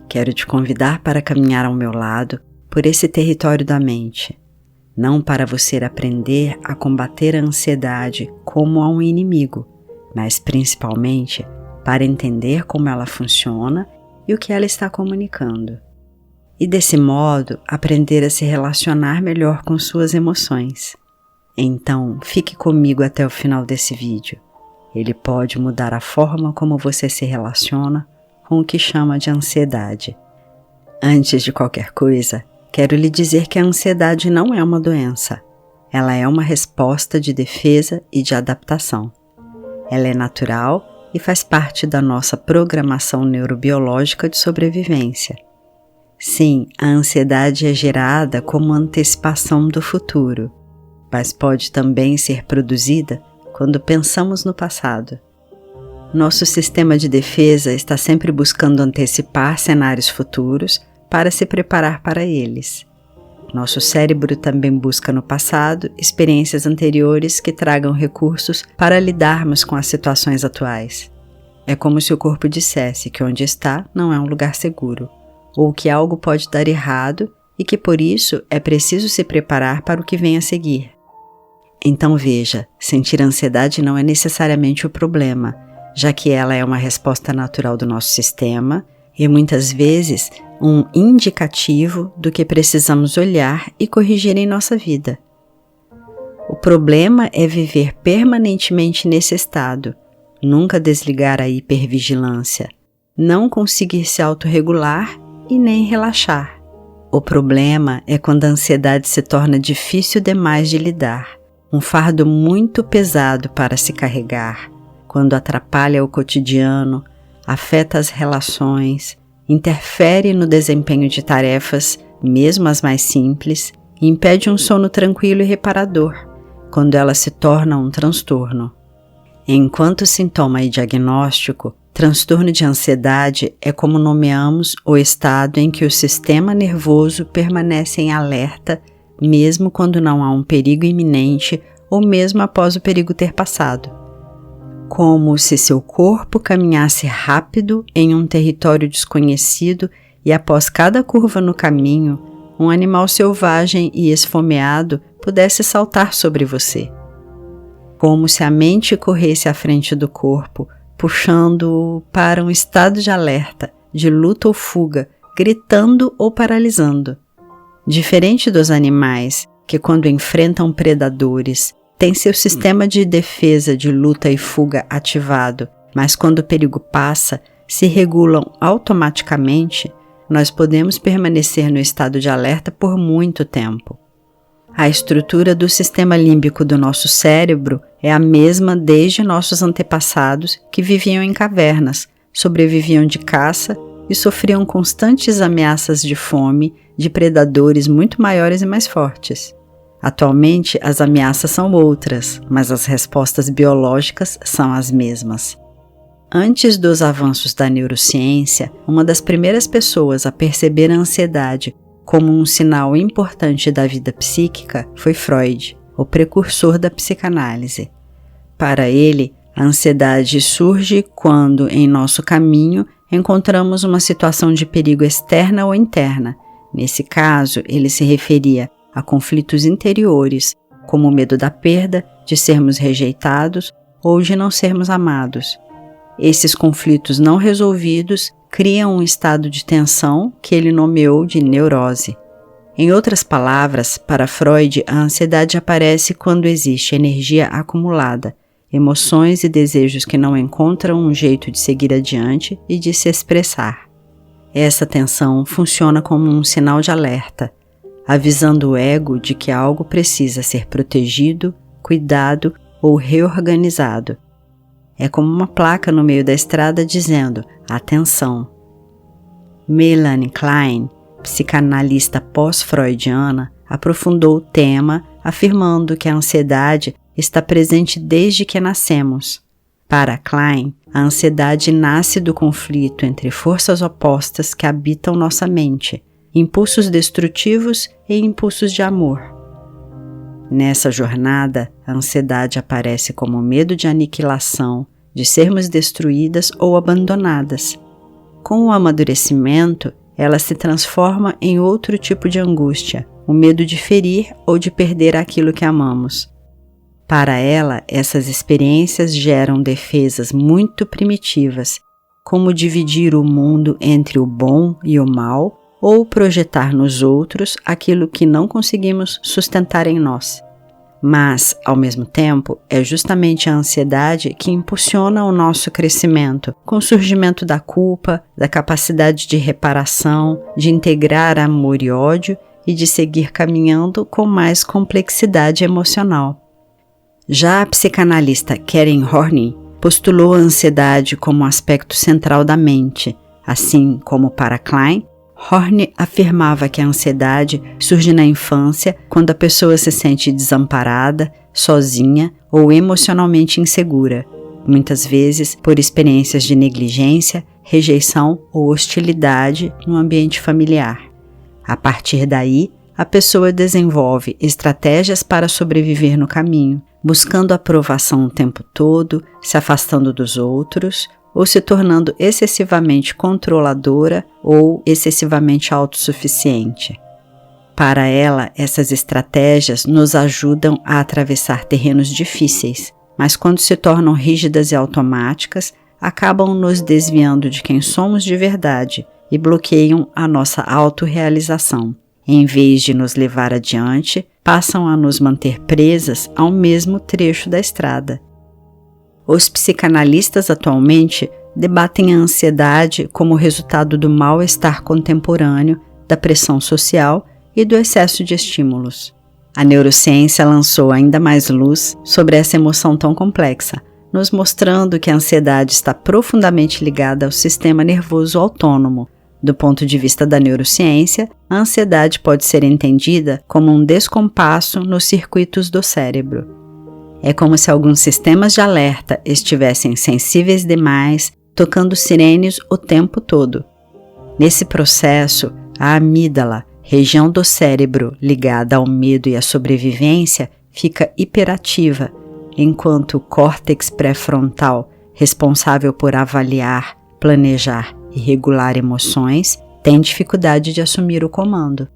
Quero te convidar para caminhar ao meu lado por esse território da mente, não para você aprender a combater a ansiedade como a um inimigo, mas principalmente para entender como ela funciona e o que ela está comunicando. E desse modo, aprender a se relacionar melhor com suas emoções. Então, fique comigo até o final desse vídeo. Ele pode mudar a forma como você se relaciona com o que chama de ansiedade. Antes de qualquer coisa, quero lhe dizer que a ansiedade não é uma doença. Ela é uma resposta de defesa e de adaptação. Ela é natural e faz parte da nossa programação neurobiológica de sobrevivência. Sim, a ansiedade é gerada como antecipação do futuro, mas pode também ser produzida quando pensamos no passado. Nosso sistema de defesa está sempre buscando antecipar cenários futuros para se preparar para eles. Nosso cérebro também busca no passado experiências anteriores que tragam recursos para lidarmos com as situações atuais. É como se o corpo dissesse que onde está não é um lugar seguro, ou que algo pode dar errado e que por isso é preciso se preparar para o que vem a seguir. Então veja, sentir ansiedade não é necessariamente o problema, já que ela é uma resposta natural do nosso sistema e muitas vezes um indicativo do que precisamos olhar e corrigir em nossa vida. O problema é viver permanentemente nesse estado, nunca desligar a hipervigilância, não conseguir se autorregular e nem relaxar. O problema é quando a ansiedade se torna difícil demais de lidar, um fardo muito pesado para se carregar, quando atrapalha o cotidiano, afeta as relações, interfere no desempenho de tarefas, mesmo as mais simples, e impede um sono tranquilo e reparador, quando ela se torna um transtorno. Enquanto sintoma e diagnóstico, transtorno de ansiedade é como nomeamos o estado em que o sistema nervoso permanece em alerta, mesmo quando não há um perigo iminente ou mesmo após o perigo ter passado. Como se seu corpo caminhasse rápido em um território desconhecido e após cada curva no caminho, um animal selvagem e esfomeado pudesse saltar sobre você. Como se a mente corresse à frente do corpo, puxando-o para um estado de alerta, de luta ou fuga, gritando ou paralisando. Diferente dos animais, que quando enfrentam predadores, têm seu sistema de defesa de luta e fuga ativado, mas quando o perigo passa, se regulam automaticamente, nós podemos permanecer no estado de alerta por muito tempo. A estrutura do sistema límbico do nosso cérebro é a mesma desde nossos antepassados que viviam em cavernas, sobreviviam de caça e sofriam constantes ameaças de fome de predadores muito maiores e mais fortes. Atualmente, as ameaças são outras, mas as respostas biológicas são as mesmas. Antes dos avanços da neurociência, uma das primeiras pessoas a perceber a ansiedade como um sinal importante da vida psíquica foi Freud, o precursor da psicanálise. Para ele, a ansiedade surge quando, em nosso caminho, encontramos uma situação de perigo externa ou interna. Nesse caso, ele se referia a conflitos interiores, como o medo da perda, de sermos rejeitados ou de não sermos amados. Esses conflitos não resolvidos criam um estado de tensão que ele nomeou de neurose. Em outras palavras, para Freud, a ansiedade aparece quando existe energia acumulada, emoções e desejos que não encontram um jeito de seguir adiante e de se expressar. Essa tensão funciona como um sinal de alerta, avisando o ego de que algo precisa ser protegido, cuidado ou reorganizado. É como uma placa no meio da estrada dizendo: atenção. Melanie Klein, psicanalista pós-freudiana, aprofundou o tema, afirmando que a ansiedade está presente desde que nascemos. Para Klein, a ansiedade nasce do conflito entre forças opostas que habitam nossa mente, impulsos destrutivos e impulsos de amor. Nessa jornada, a ansiedade aparece como medo de aniquilação, de sermos destruídas ou abandonadas. Com o amadurecimento, ela se transforma em outro tipo de angústia, o medo de ferir ou de perder aquilo que amamos. Para ela, essas experiências geram defesas muito primitivas, como dividir o mundo entre o bom e o mal, ou projetar nos outros aquilo que não conseguimos sustentar em nós. Mas, ao mesmo tempo, é justamente a ansiedade que impulsiona o nosso crescimento, com o surgimento da culpa, da capacidade de reparação, de integrar amor e ódio e de seguir caminhando com mais complexidade emocional. Já a psicanalista Karen Horney postulou a ansiedade como um aspecto central da mente, assim como para Klein, Horney afirmava que a ansiedade surge na infância quando a pessoa se sente desamparada, sozinha ou emocionalmente insegura, muitas vezes por experiências de negligência, rejeição ou hostilidade no ambiente familiar. A partir daí, a pessoa desenvolve estratégias para sobreviver no caminho, buscando aprovação o tempo todo, se afastando dos outros, ou se tornando excessivamente controladora ou excessivamente autossuficiente. Para ela, essas estratégias nos ajudam a atravessar terrenos difíceis, mas quando se tornam rígidas e automáticas, acabam nos desviando de quem somos de verdade e bloqueiam a nossa autorrealização. Em vez de nos levar adiante, passam a nos manter presas ao mesmo trecho da estrada. Os psicanalistas atualmente debatem a ansiedade como resultado do mal-estar contemporâneo, da pressão social e do excesso de estímulos. A neurociência lançou ainda mais luz sobre essa emoção tão complexa, nos mostrando que a ansiedade está profundamente ligada ao sistema nervoso autônomo. Do ponto de vista da neurociência, a ansiedade pode ser entendida como um descompasso nos circuitos do cérebro. É como se alguns sistemas de alerta estivessem sensíveis demais, tocando sirenes o tempo todo. Nesse processo, a amígdala, região do cérebro ligada ao medo e à sobrevivência, fica hiperativa, enquanto o córtex pré-frontal, responsável por avaliar, planejar e regular emoções, tem dificuldade de assumir o comando.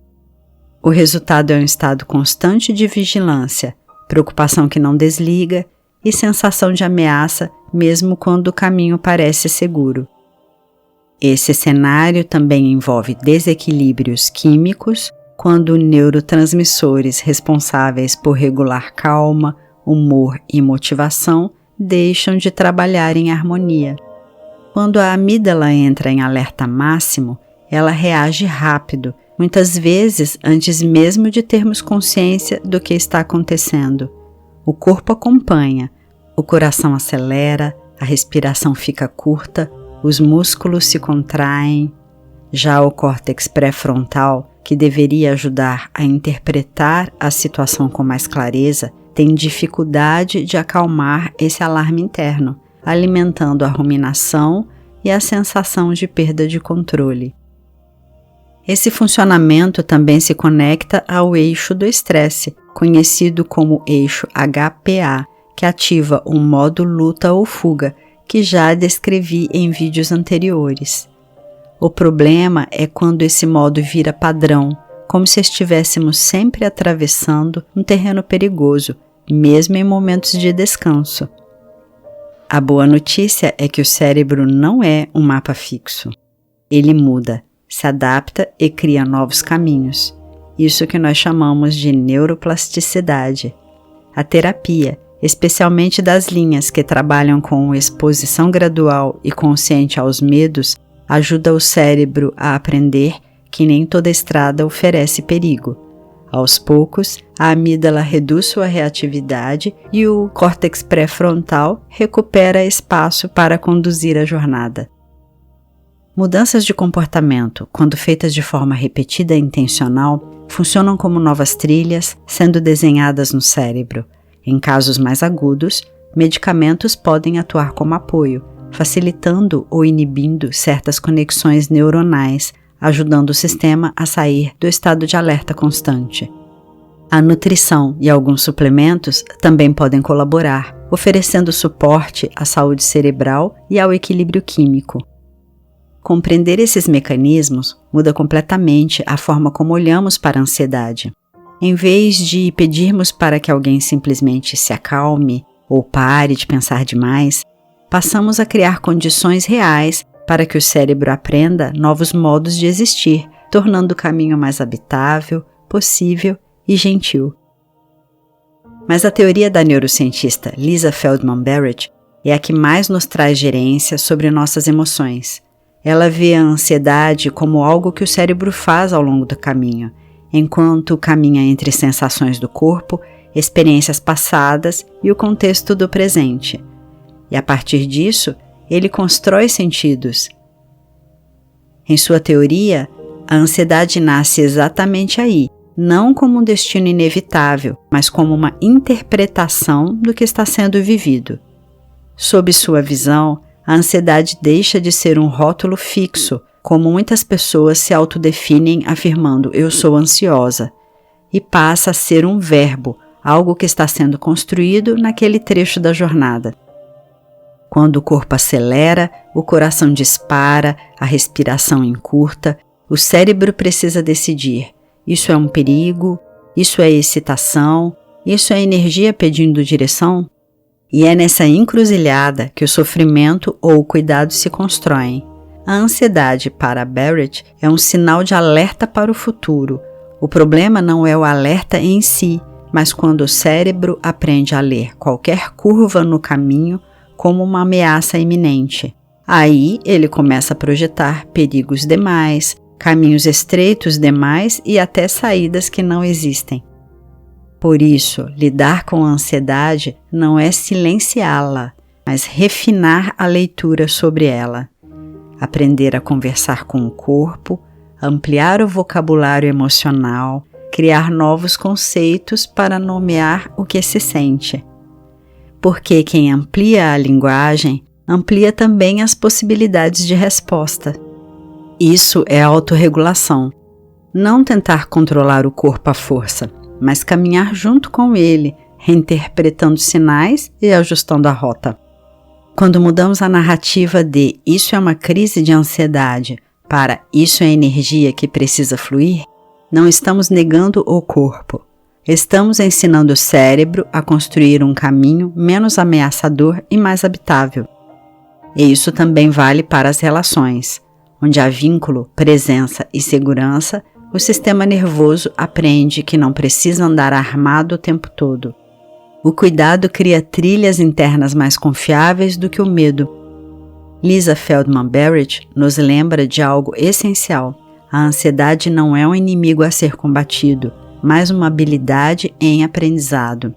O resultado é um estado constante de vigilância, preocupação que não desliga e sensação de ameaça mesmo quando o caminho parece seguro. Esse cenário também envolve desequilíbrios químicos quando neurotransmissores responsáveis por regular calma, humor e motivação deixam de trabalhar em harmonia. Quando a amígdala entra em alerta máximo, ela reage rápido, muitas vezes antes mesmo de termos consciência do que está acontecendo. O corpo acompanha, o coração acelera, a respiração fica curta, os músculos se contraem. Já o córtex pré-frontal, que deveria ajudar a interpretar a situação com mais clareza, tem dificuldade de acalmar esse alarme interno, alimentando a ruminação e a sensação de perda de controle. Esse funcionamento também se conecta ao eixo do estresse, conhecido como eixo HPA, que ativa o modo luta ou fuga, que já descrevi em vídeos anteriores. O problema é quando esse modo vira padrão, como se estivéssemos sempre atravessando um terreno perigoso, mesmo em momentos de descanso. A boa notícia é que o cérebro não é um mapa fixo. Ele muda, se adapta e cria novos caminhos. Isso que nós chamamos de neuroplasticidade. A terapia, especialmente das linhas que trabalham com exposição gradual e consciente aos medos, ajuda o cérebro a aprender que nem toda estrada oferece perigo. Aos poucos, a amígdala reduz sua reatividade e o córtex pré-frontal recupera espaço para conduzir a jornada. Mudanças de comportamento, quando feitas de forma repetida e intencional, funcionam como novas trilhas sendo desenhadas no cérebro. Em casos mais agudos, medicamentos podem atuar como apoio, facilitando ou inibindo certas conexões neuronais, ajudando o sistema a sair do estado de alerta constante. A nutrição e alguns suplementos também podem colaborar, oferecendo suporte à saúde cerebral e ao equilíbrio químico. Compreender esses mecanismos muda completamente a forma como olhamos para a ansiedade. Em vez de pedirmos para que alguém simplesmente se acalme ou pare de pensar demais, passamos a criar condições reais para que o cérebro aprenda novos modos de existir, tornando o caminho mais habitável, possível e gentil. Mas a teoria da neurocientista Lisa Feldman Barrett é a que mais nos traz gerência sobre nossas emoções. Ela vê a ansiedade como algo que o cérebro faz ao longo do caminho, enquanto caminha entre sensações do corpo, experiências passadas e o contexto do presente. E a partir disso, ele constrói sentidos. Em sua teoria, a ansiedade nasce exatamente aí, não como um destino inevitável, mas como uma interpretação do que está sendo vivido. Sob sua visão, a ansiedade deixa de ser um rótulo fixo, como muitas pessoas se autodefinem afirmando "eu sou ansiosa", e passa a ser um verbo, algo que está sendo construído naquele trecho da jornada. Quando o corpo acelera, o coração dispara, a respiração encurta, o cérebro precisa decidir: isso é um perigo? Isso é excitação? Isso é energia pedindo direção? E é nessa encruzilhada que o sofrimento ou o cuidado se constroem. A ansiedade, para Barrett, é um sinal de alerta para o futuro. O problema não é o alerta em si, mas quando o cérebro aprende a ler qualquer curva no caminho como uma ameaça iminente. Aí ele começa a projetar perigos demais, caminhos estreitos demais e até saídas que não existem. Por isso, lidar com a ansiedade não é silenciá-la, mas refinar a leitura sobre ela. Aprender a conversar com o corpo, ampliar o vocabulário emocional, criar novos conceitos para nomear o que se sente. Porque quem amplia a linguagem, amplia também as possibilidades de resposta. Isso é autorregulação. Não tentar controlar o corpo à força, mas caminhar junto com ele, reinterpretando sinais e ajustando a rota. Quando mudamos a narrativa de "isso é uma crise de ansiedade" para "isso é energia que precisa fluir", não estamos negando o corpo. Estamos ensinando o cérebro a construir um caminho menos ameaçador e mais habitável. E isso também vale para as relações. Onde há vínculo, presença e segurança, o sistema nervoso aprende que não precisa andar armado o tempo todo. O cuidado cria trilhas internas mais confiáveis do que o medo. Lisa Feldman Barrett nos lembra de algo essencial. A ansiedade não é um inimigo a ser combatido, mas uma habilidade em aprendizado.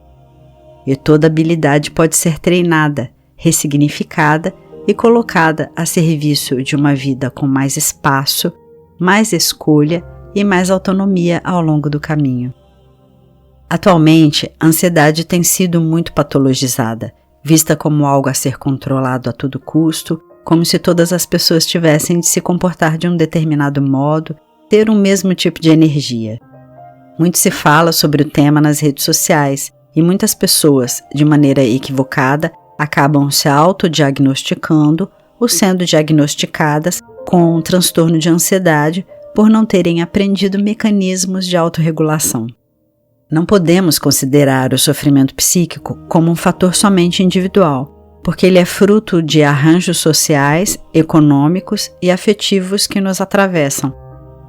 E toda habilidade pode ser treinada, ressignificada e colocada a serviço de uma vida com mais espaço, mais escolha e mais autonomia ao longo do caminho. Atualmente, a ansiedade tem sido muito patologizada, vista como algo a ser controlado a todo custo, como se todas as pessoas tivessem de se comportar de um determinado modo, ter um mesmo tipo de energia. Muito se fala sobre o tema nas redes sociais e muitas pessoas, de maneira equivocada, acabam se autodiagnosticando ou sendo diagnosticadas com um transtorno de ansiedade por não terem aprendido mecanismos de autorregulação. Não podemos considerar o sofrimento psíquico como um fator somente individual, porque ele é fruto de arranjos sociais, econômicos e afetivos que nos atravessam.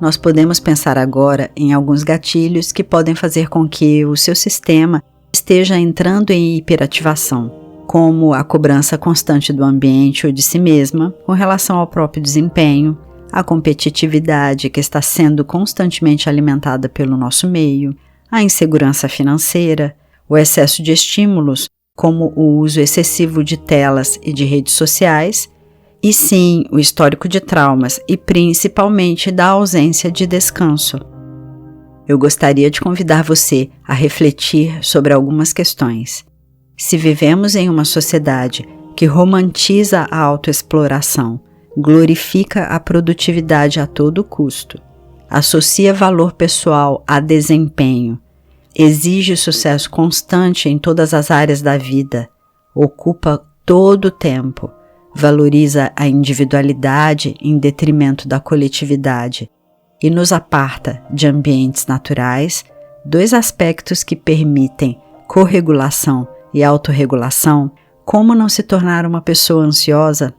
Nós podemos pensar agora em alguns gatilhos que podem fazer com que o seu sistema esteja entrando em hiperativação, como a cobrança constante do ambiente ou de si mesma com relação ao próprio desempenho, a competitividade que está sendo constantemente alimentada pelo nosso meio, a insegurança financeira, o excesso de estímulos, como o uso excessivo de telas e de redes sociais, e sim, o histórico de traumas e principalmente da ausência de descanso. Eu gostaria de convidar você a refletir sobre algumas questões. Se vivemos em uma sociedade que romantiza a autoexploração, glorifica a produtividade a todo custo, associa valor pessoal a desempenho, exige sucesso constante em todas as áreas da vida, ocupa todo o tempo, valoriza a individualidade em detrimento da coletividade e nos aparta de ambientes naturais, dois aspectos que permitem corregulação e autorregulação, como não se tornar uma pessoa ansiosa?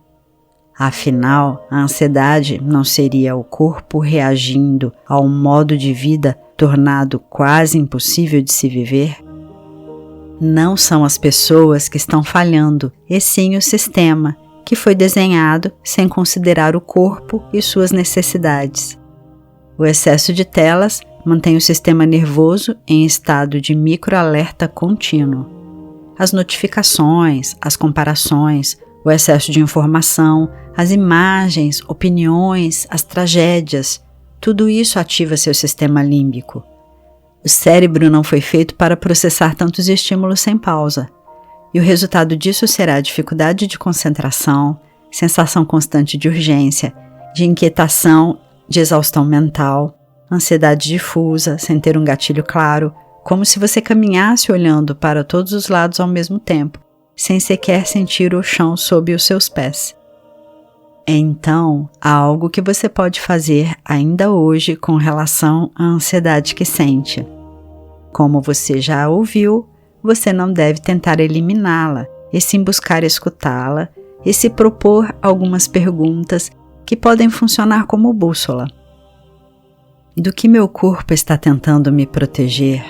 Afinal, a ansiedade não seria o corpo reagindo a um modo de vida tornado quase impossível de se viver? Não são as pessoas que estão falhando, e sim o sistema, que foi desenhado sem considerar o corpo e suas necessidades. O excesso de telas mantém o sistema nervoso em estado de microalerta contínuo. As notificações, as comparações, o excesso de informação, as imagens, opiniões, as tragédias, tudo isso ativa seu sistema límbico. O cérebro não foi feito para processar tantos estímulos sem pausa, e o resultado disso será dificuldade de concentração, sensação constante de urgência, de inquietação, de exaustão mental, ansiedade difusa, sem ter um gatilho claro, como se você caminhasse olhando para todos os lados ao mesmo tempo, sem sequer sentir o chão sob os seus pés. Então, há algo que você pode fazer ainda hoje com relação à ansiedade que sente. Como você já ouviu, você não deve tentar eliminá-la, e sim buscar escutá-la e se propor algumas perguntas que podem funcionar como bússola. Do que meu corpo está tentando me proteger?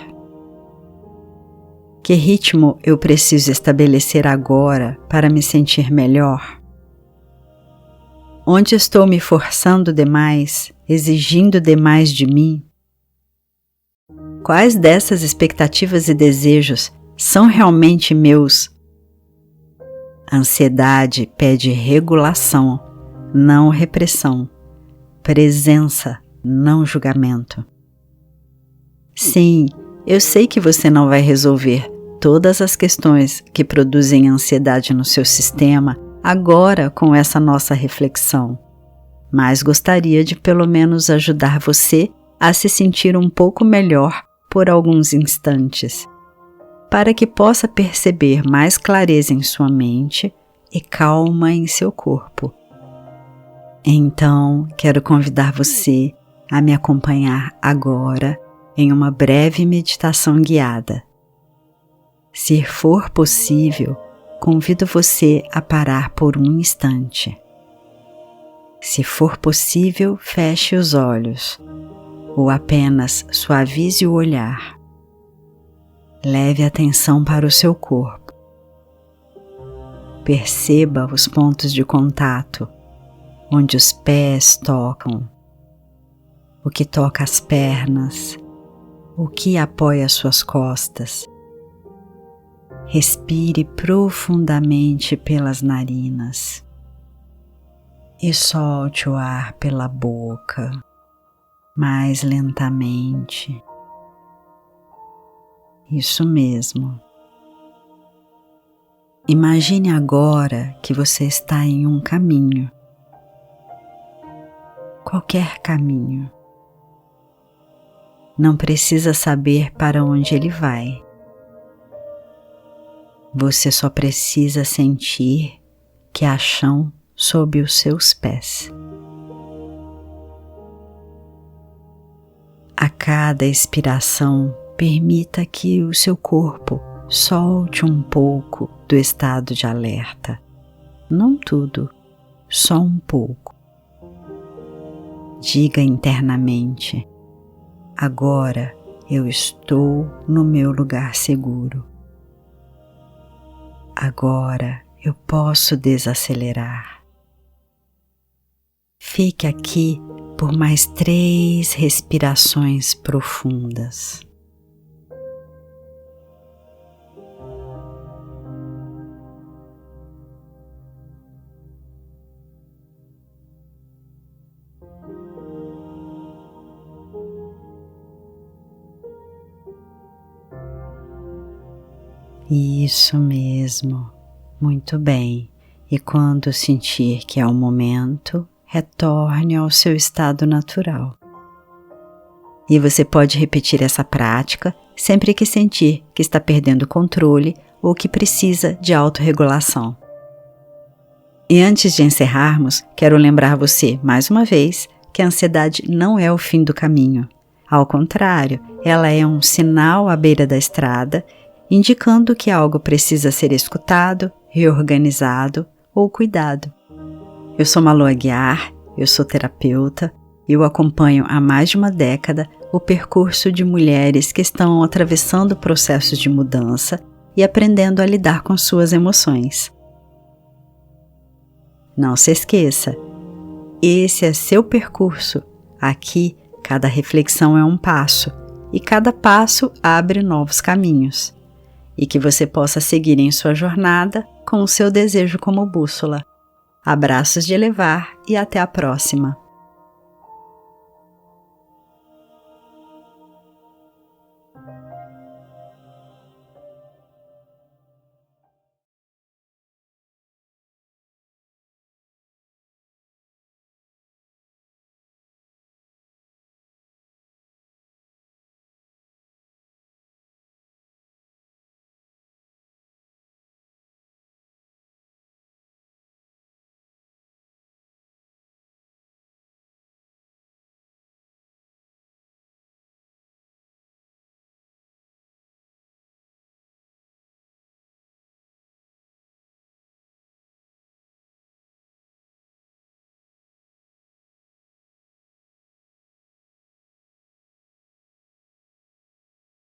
Que ritmo eu preciso estabelecer agora para me sentir melhor? Onde estou me forçando demais, exigindo demais de mim? Quais dessas expectativas e desejos são realmente meus? A ansiedade pede regulação, não repressão, presença, não julgamento. Sim, eu sei que você não vai resolver todas as questões que produzem ansiedade no seu sistema agora com essa nossa reflexão, mas gostaria de pelo menos ajudar você a se sentir um pouco melhor por alguns instantes, para que possa perceber mais clareza em sua mente e calma em seu corpo. Então, quero convidar você a me acompanhar agora em uma breve meditação guiada. Se for possível, convido você a parar por um instante. Se for possível, feche os olhos ou apenas suavize o olhar. Leve a atenção para o seu corpo. Perceba os pontos de contato, onde os pés tocam, o que toca as pernas, o que apoia suas costas. Respire profundamente pelas narinas e solte o ar pela boca, mais lentamente. Isso mesmo. Imagine agora que você está em um caminho. Qualquer caminho. Não precisa saber para onde ele vai. Você só precisa sentir que há chão sob os seus pés. A cada expiração, permita que o seu corpo solte um pouco do estado de alerta. Não tudo, só um pouco. Diga internamente: agora eu estou no meu lugar seguro. Agora eu posso desacelerar. Fique aqui por mais 3 respirações profundas. Isso mesmo, muito bem. E quando sentir que é o momento, retorne ao seu estado natural. E você pode repetir essa prática sempre que sentir que está perdendo o controle ou que precisa de autorregulação. E antes de encerrarmos, quero lembrar você, mais uma vez, que a ansiedade não é o fim do caminho. Ao contrário, ela é um sinal à beira da estrada, indicando que algo precisa ser escutado, reorganizado ou cuidado. Eu sou Malu Aguiar, eu sou terapeuta, eu acompanho há mais de uma década o percurso de mulheres que estão atravessando processos de mudança e aprendendo a lidar com suas emoções. Não se esqueça, esse é seu percurso. Aqui, cada reflexão é um passo, e cada passo abre novos caminhos. E que você possa seguir em sua jornada com o seu desejo como bússola. Abraços de elevar e até a próxima!